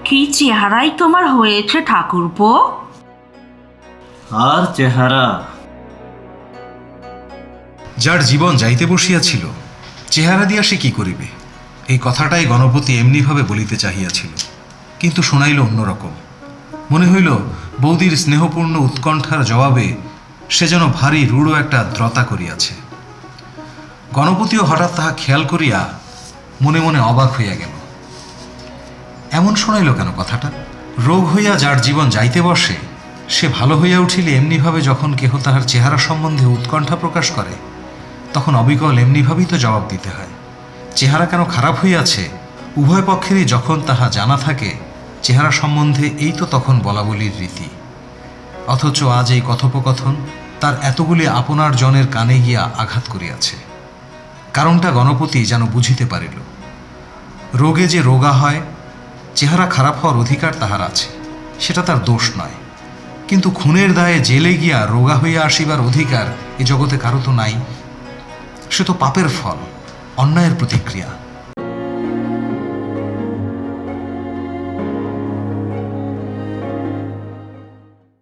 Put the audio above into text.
কি চেহারাই তোমার হয়েছে ঠাকুরপো। আর চেহারা, যার জীবন যাইতে বসিয়াছিল চেহারা দিয়া সে কি করিবে, এই কথাটাই গণপতি এমনিভাবে বলিতে চাহিয়াছিল, কিন্তু শোনাইল অন্যরকম। মনে হইল বৌদির স্নেহপূর্ণ উৎকণ্ঠার জবাবে সে যেন ভারী রূঢ় একটা দ্রতা করিয়াছে। গণপতিও হঠাৎ তাহা খেয়াল করিয়া মনে মনে অবাক হইয়া গেল। এমন শোনাইল কেন কথাটা? রোগ হইয়া যার জীবন যাইতে বসে সে ভালো হইয়া উঠিলে এমনিভাবে যখন কেহ তাহার চেহারা সম্বন্ধে উৎকণ্ঠা প্রকাশ করে তখন অবিকল এমনিভাবেই তো জবাব দিতে হয়। চেহারা কেন খারাপ হইয়াছে উভয় পক্ষেরই যখন তাহা জানা থাকে চেহারা সম্বন্ধে এই তো তখন বলাবলির রীতি। অথচ আজ এই কথোপকথন তার এতগুলি আপনার জনের কানে গিয়া আঘাত করিয়াছে। কারণটা গণপতি যেন বুঝিতে পারিল। রোগে যে রোগা হয়, চেহারা খারাপ হওয়ার অধিকার তাহার আছে, সেটা তার দোষ নয়। কিন্তু খুনের দায়ে জেলে গিয়া রোগা হইয়া আসিবার অধিকার এ জগতে কারো তো নাই। সে তো পাপের ফল, অন্যায়ের প্রতিক্রিয়া।